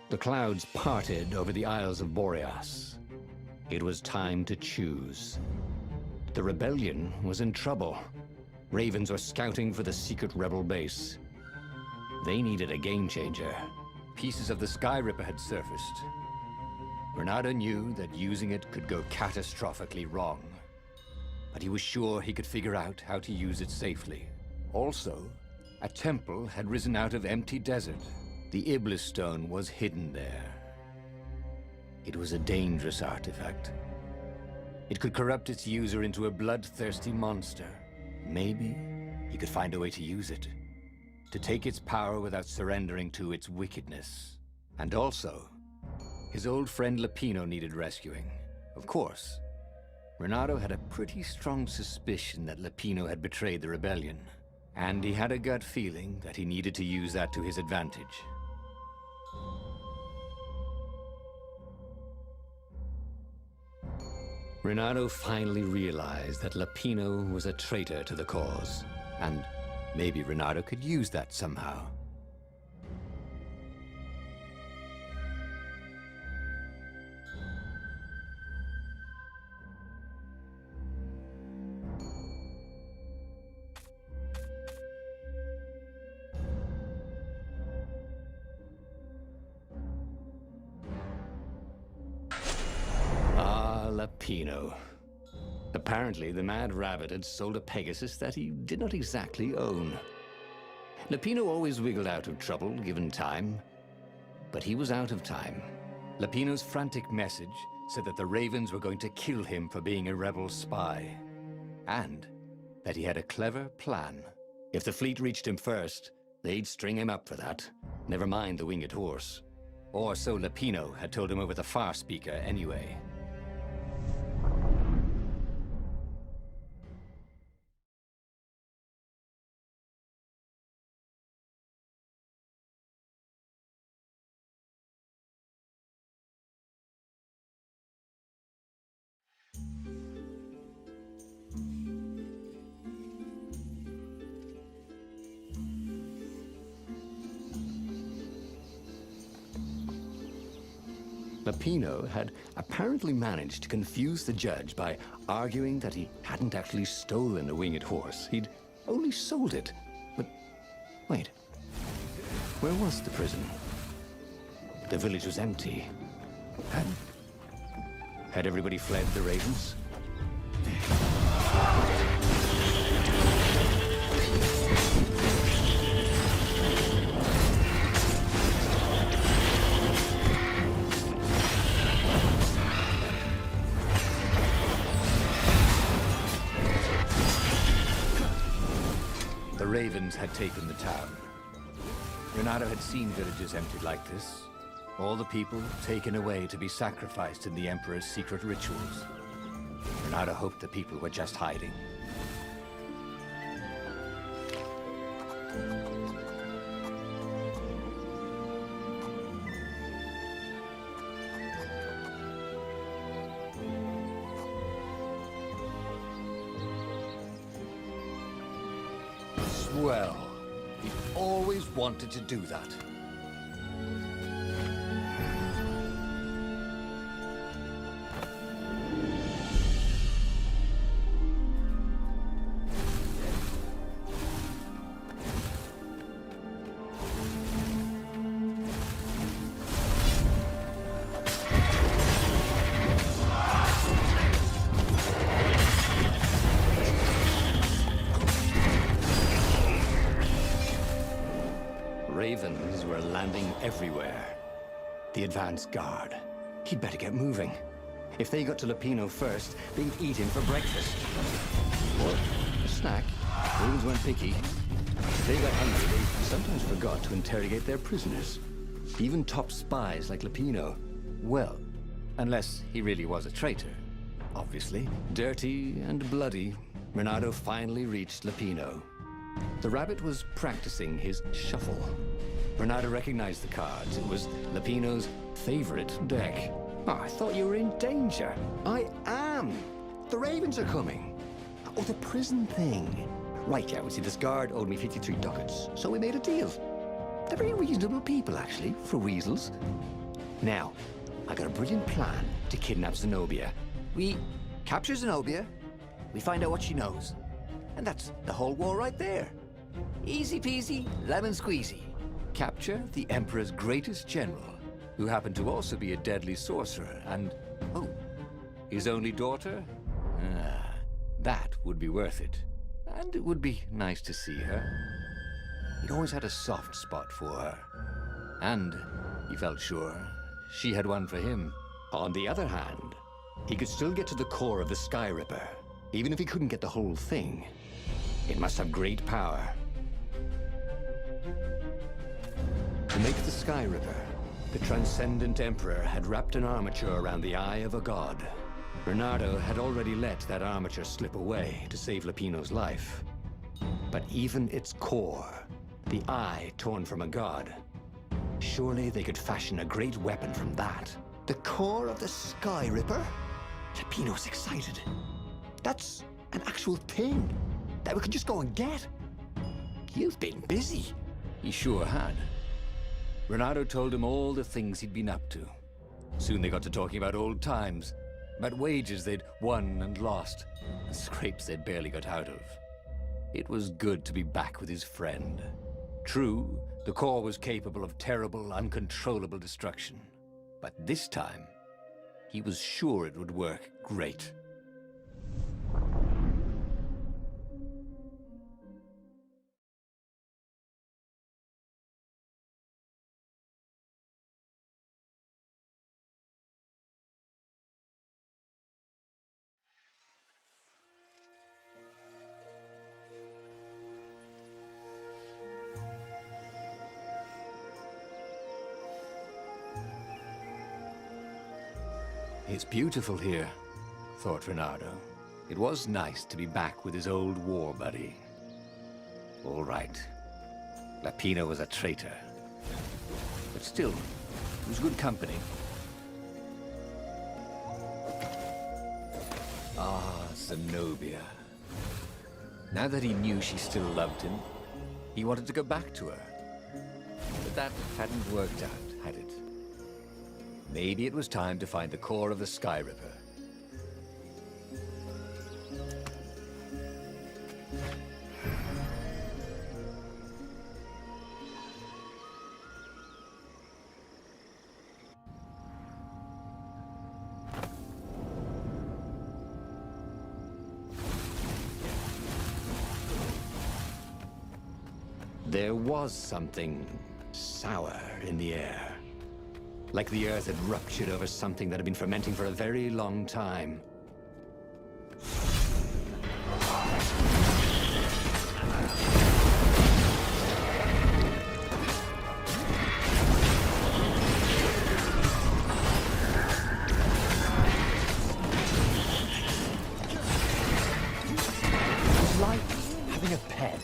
The clouds parted over the Isles of Boreas. It was time to choose. The rebellion was in trouble. Ravens were scouting for the secret rebel base. They needed a game changer. Pieces of the Sky Ripper had surfaced. Reynardo knew that using it could go catastrophically wrong. But he was sure he could figure out how to use it safely. Also, a temple had risen out of empty desert. The Iblis stone was hidden there. It was a dangerous artifact. It could corrupt its user into a bloodthirsty monster. Maybe he could find a way to use it, to take its power without surrendering to its wickedness. And also, his old friend Lupino needed rescuing. Of course, Reynardo had a pretty strong suspicion that Lupino had betrayed the rebellion, and he had a gut feeling that he needed to use that to his advantage. Reynardo finally realized that Lupino was a traitor to the cause, and maybe Reynardo could use that somehow. Lupino. Apparently, the Mad Rabbit had sold a Pegasus that he did not exactly own. Lupino always wiggled out of trouble, given time. But he was out of time. Lupino's frantic message said that the Ravens were going to kill him for being a rebel spy. And that he had a clever plan. If the fleet reached him first, they'd string him up for that. Never mind the winged horse. Or so Lupino had told him over the far speaker anyway. Lupino had apparently managed to confuse the judge by arguing that he hadn't actually stolen a winged horse. He'd only sold it. But wait, where was the prison? The village was empty. Had everybody fled the Ravens? The Ravens had taken the town. Reynardo had seen villages emptied like this. All the people taken away to be sacrificed in the Emperor's secret rituals. Reynardo hoped the people were just hiding. Well, he always wanted to do that. Ravens were landing everywhere. The advance guard. He'd better get moving. If they got to Lupino first, they'd eat him for breakfast. Or a snack. Ravens weren't picky. If they got hungry, they sometimes forgot to interrogate their prisoners. Even top spies like Lupino. Well, unless he really was a traitor. Obviously. Dirty and bloody, Reynardo finally reached Lupino. The rabbit was practicing his shuffle. Reynardo recognized the cards. It was Lupino's favorite deck. Oh, I thought you were in danger. I am. The Ravens are coming. Oh, the prison thing. Right, yeah, see, this guard owed me 53 ducats, so we made a deal. They're very reasonable people, actually, for weasels. Now, I got a brilliant plan to kidnap Zenobia. We capture Zenobia, we find out what she knows, and that's the whole war right there. Easy peasy, lemon squeezy. Capture the Emperor's greatest general, who happened to also be a deadly sorcerer, and, oh, his only daughter? That would be worth it. And it would be nice to see her. He'd always had a soft spot for her. And he felt sure she had one for him. On the other hand, he could still get to the core of the Sky Ripper, even if he couldn't get the whole thing. It must have great power. To make the Sky Ripper, the transcendent Emperor had wrapped an armature around the eye of a god. Reynardo had already let that armature slip away to save Lupino's life. But even its core, the eye torn from a god, surely they could fashion a great weapon from that. The core of the Sky Ripper? Lupino's excited. That's an actual thing that we could just go and get. You've been busy. He sure had. Reynardo told him all the things he'd been up to. Soon they got to talking about old times, about wages they'd won and lost, and scrapes they'd barely got out of. It was good to be back with his friend. True, the core was capable of terrible, uncontrollable destruction. But this time, he was sure it would work great. It's beautiful here, thought Reynardo. It was nice to be back with his old war buddy. All right. Lupino was a traitor. But still, it was good company. Ah, Zenobia. Now that he knew she still loved him, he wanted to go back to her. But that hadn't worked out, had it? Maybe it was time to find the core of the Sky Ripper. There was something sour in the air. Like the earth had ruptured over something that had been fermenting for a very long time. It's like having a pet.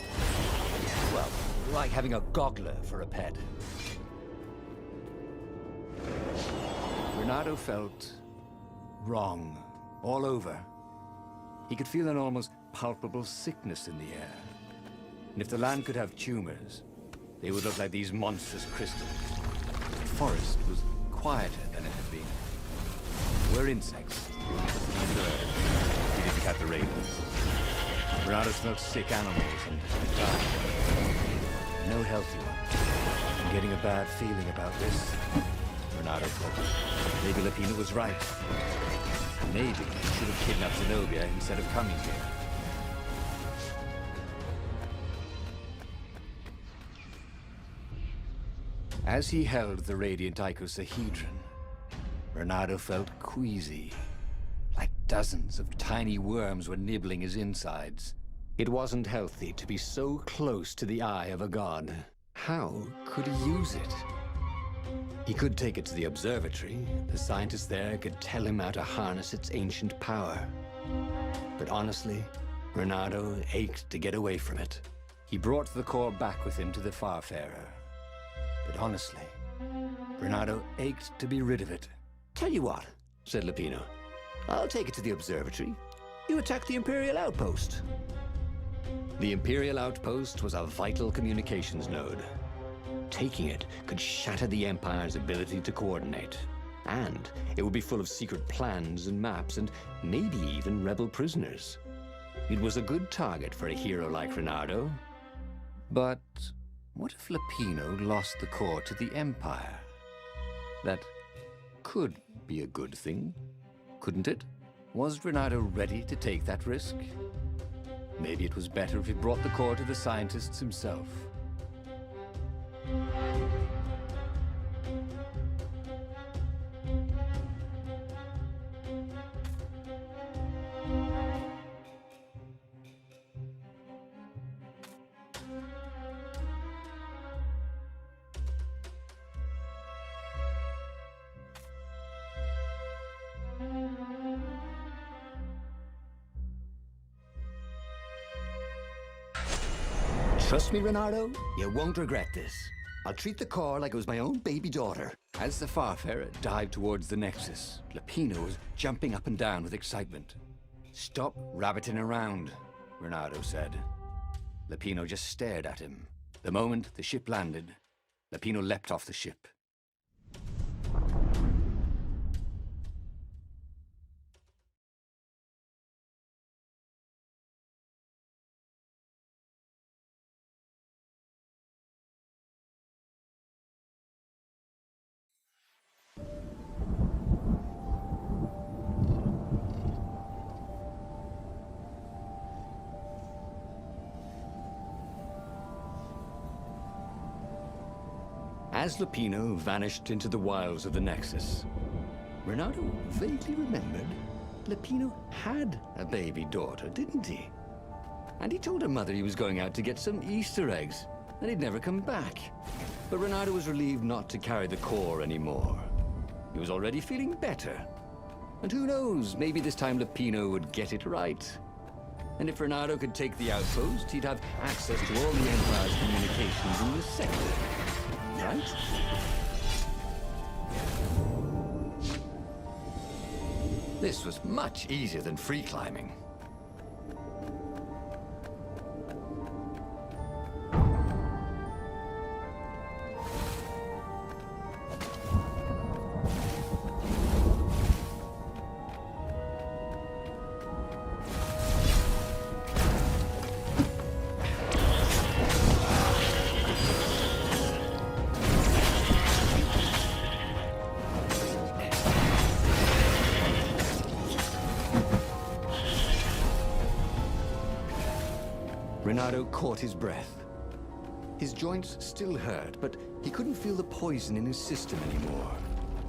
Well, like having a goggler for a pet. Reynardo felt wrong all over. He could feel an almost palpable sickness in the air. And if the land could have tumors, they would look like these monstrous crystals. The forest was quieter than it had been. There were insects and birds. He didn't count the ravens. Reynardo smelled sick animals and dying. No healthy ones. I'm getting a bad feeling about this. Reynardo thought. Maybe Lupino was right. Maybe he should have kidnapped Zenobia instead of coming here. As he held the radiant icosahedron, Reynardo felt queasy. Like dozens of tiny worms were nibbling his insides. It wasn't healthy to be so close to the eye of a god. How could he use it? He could take it to the observatory. The scientists there could tell him how to harness its ancient power. But honestly, Reynardo ached to get away from it. He brought the core back with him to the Farfarer. But honestly, Reynardo ached to be rid of it. Tell you what, said Lupino. I'll take it to the observatory. You attack the Imperial outpost. The Imperial outpost was a vital communications node. Taking it could shatter the Empire's ability to coordinate. And it would be full of secret plans and maps and maybe even rebel prisoners. It was a good target for a hero like Reynardo. But what if Lapino lost the core to the Empire? That could be a good thing, couldn't it? Was Reynardo ready to take that risk? Maybe it was better if he brought the core to the scientists himself. Trust me, Reynardo, you won't regret this. I'll treat the core like it was my own baby daughter. As the Farfarer dived towards the Nexus, Lapino was jumping up and down with excitement. "Stop rabbiting around," Reynardo said. Lapino just stared at him. The moment the ship landed, Lapino leapt off the ship. As Lapino vanished into the wilds of the Nexus, Reynardo vaguely remembered Lapino had a baby daughter, didn't he? And he told her mother he was going out to get some Easter eggs, and he'd never come back. But Reynardo was relieved not to carry the core anymore. He was already feeling better. And who knows, maybe this time Lapino would get it right. And if Reynardo could take the outpost, he'd have access to all the Empire's communications in the sector. Right? This was much easier than free climbing. Reynardo caught his breath. His joints still hurt, but he couldn't feel the poison in his system anymore.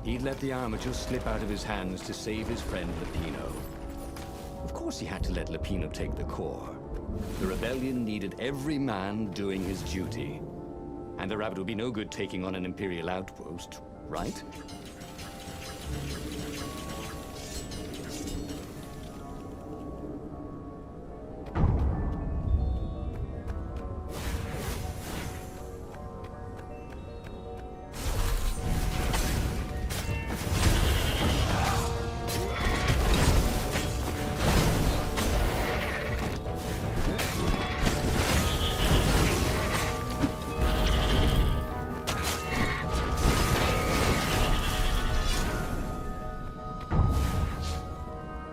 He'd let the armature slip out of his hands to save his friend Lapino. Of course he had to let Lapino take the core. The rebellion needed every man doing his duty. And the rabbit would be no good taking on an Imperial outpost, right?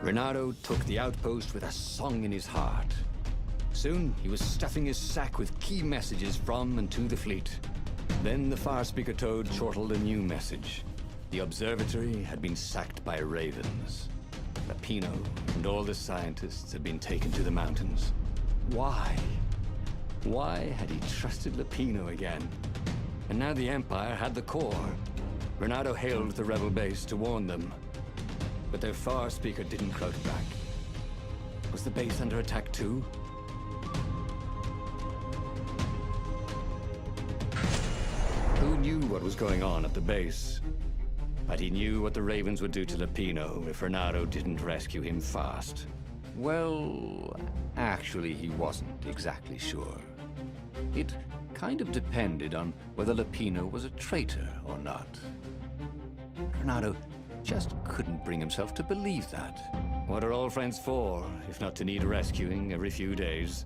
Reynardo took the outpost with a song in his heart. Soon, he was stuffing his sack with key messages from and to the fleet. Then the Farspeaker Toad chortled a new message. The observatory had been sacked by ravens. Lapino and all the scientists had been taken to the mountains. Why? Why had he trusted Lapino again? And now the Empire had the core. Reynardo hailed the rebel base to warn them. But their Farspeaker didn't croak back. Was the base under attack too? Who knew what was going on at the base? But he knew what the ravens would do to Lapino if Reynardo didn't rescue him fast. Well, actually he wasn't exactly sure. It kind of depended on whether Lapino was a traitor or not. Reynardo just couldn't bring himself to believe that. What are old friends for, if not to need rescuing every few days?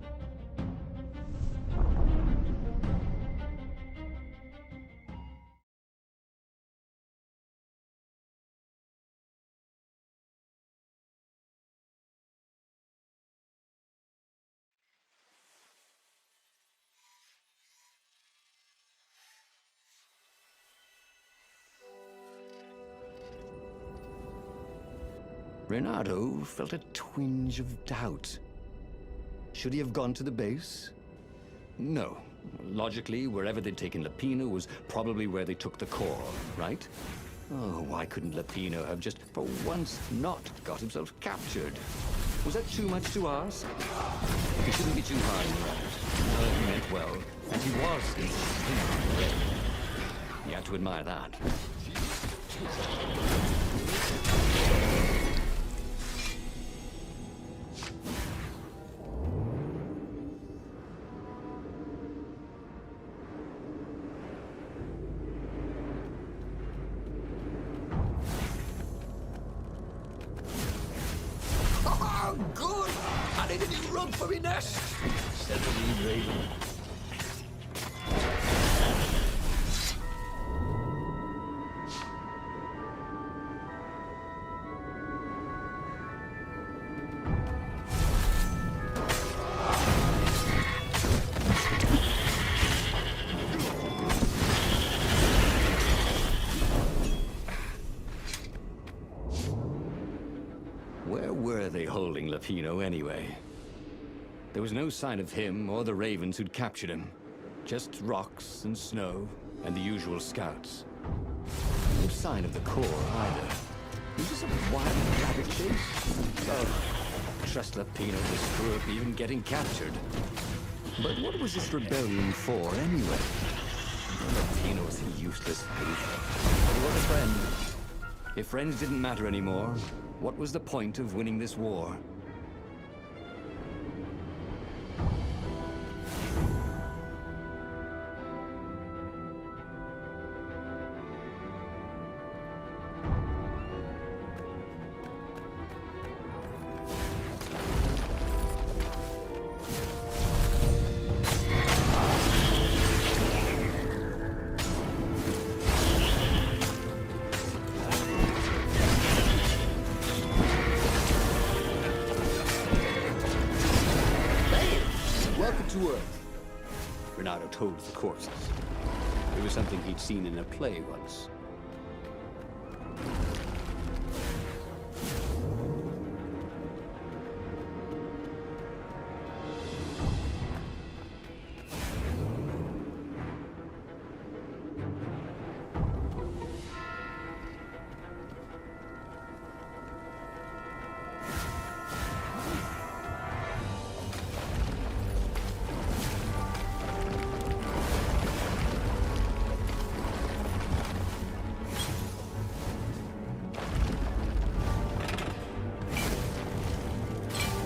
Reynardo felt a twinge of doubt. Should he have gone to the base? No. Logically, wherever they'd taken Lapino was probably where they took the core, right? Oh, why couldn't Lapino have just, for once, not got himself captured? Was that too much to ask? He shouldn't be too hard on Rabbit. He meant well, and he was insane. You have to admire that. Oh, good! I need a new rug for me nest. Said the lead raven. Where were they holding Lapino anyway? There was no sign of him or the ravens who'd captured him. Just rocks and snow and the usual scouts. No sign of the core either. Was this a wild rabbit chase? Oh, trust Lapino to screw up even getting captured. But what was this rebellion for anyway? Lapino was a useless thief. But he was a friend. If friends didn't matter anymore, what was the point of winning this war? To Earth. Reynardo told the corpses. It was something he'd seen in a play once.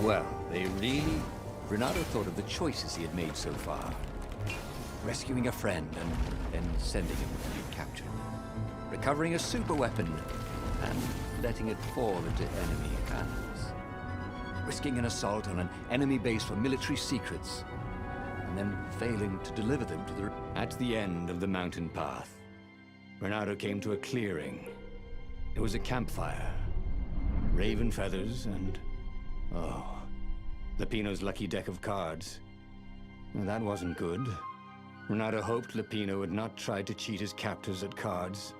Well, they really... Reynardo thought of the choices he had made so far. Rescuing a friend and then sending him to be captured. Recovering a super weapon and letting it fall into enemy hands. Risking an assault on an enemy base for military secrets and then failing to deliver them to the... At the end of the mountain path, Reynardo came to a clearing. It was a campfire. Raven feathers and... oh... Lapino's lucky deck of cards. Well, that wasn't good. Reynardo hoped Lapino had not tried to cheat his captors at cards.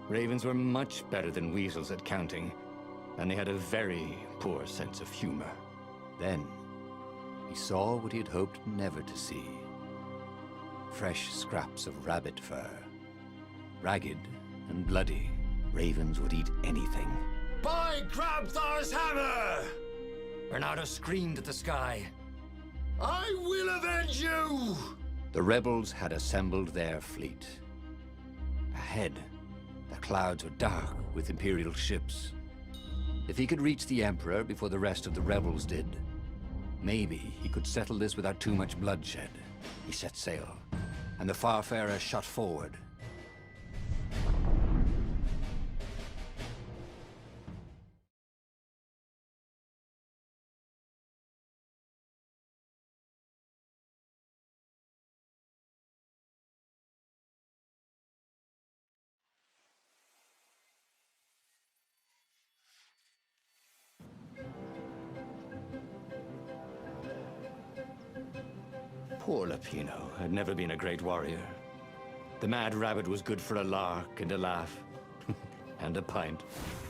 Ravens were much better than weasels at counting, and they had a very poor sense of humor. Then, he saw what he had hoped never to see. Fresh scraps of rabbit fur. Ragged and bloody, ravens would eat anything. By Grabthar's hammer! Reynardo screamed at the sky. I will avenge you! The rebels had assembled their fleet. Ahead, the clouds were dark with Imperial ships. If he could reach the Emperor before the rest of the rebels did, maybe he could settle this without too much bloodshed. He set sail, and the Farfarer shot forward. Poor Lapino had never been a great warrior. The mad rabbit was good for a lark and a laugh. and a pint.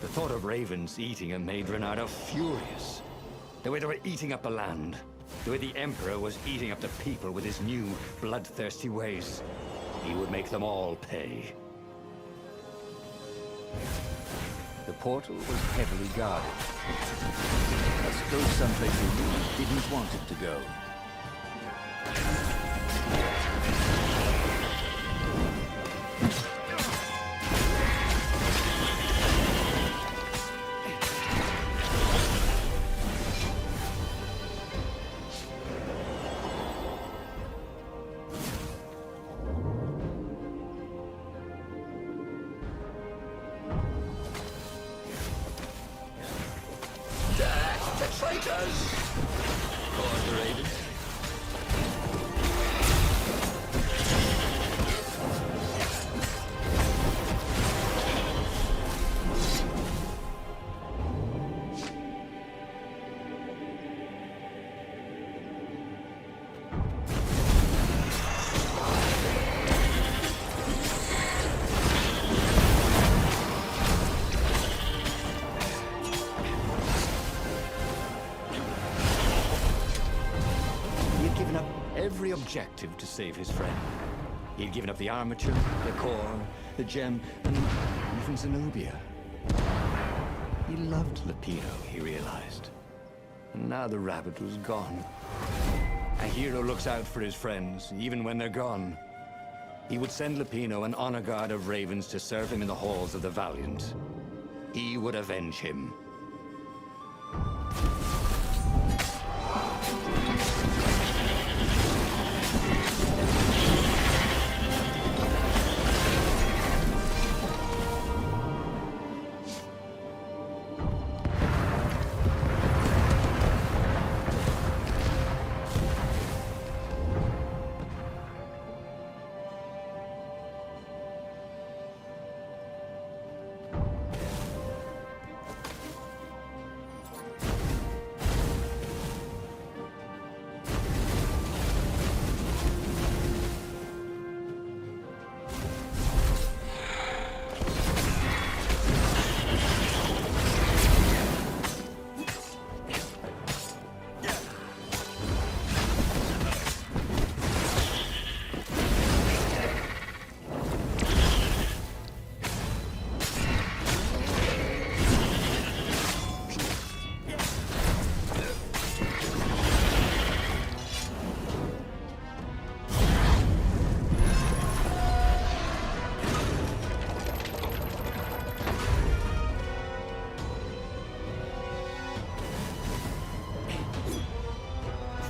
The thought of ravens eating him made Reynardo furious. The way they were eating up the land. The way the Emperor was eating up the people with his new, bloodthirsty ways. He would make them all pay. The portal was heavily guarded. Let's go someplace he really didn't want it to go. Every objective to save his friend. He'd given up the armature, the core, the gem, and even Zenobia. He loved Lupino, he realized. And now the rabbit was gone. A hero looks out for his friends, even when they're gone. He would send Lupino an honor guard of ravens to serve him in the halls of the valiant. He would avenge him.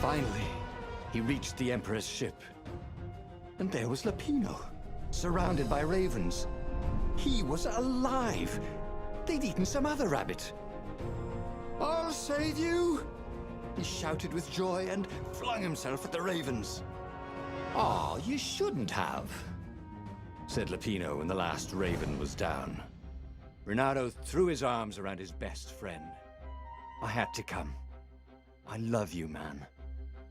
Finally, he reached the Emperor's ship. And there was Lupino, surrounded by ravens. He was alive! They'd eaten some other rabbit. "I'll save you!" He shouted with joy and flung himself at the ravens. "Oh, you shouldn't have," said Lupino when the last raven was down. Reynardo threw his arms around his best friend. "I had to come. I love you, man.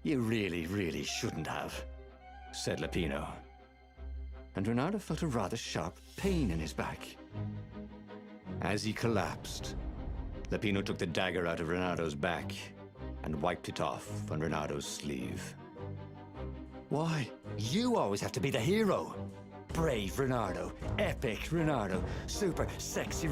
You really, really shouldn't have," said Lupino. And Reynardo felt a rather sharp pain in his back. As he collapsed, Lupino took the dagger out of Reynardo's back and wiped it off on Reynardo's sleeve. "Why, you always have to be the hero. Brave Reynardo, epic Reynardo, super sexy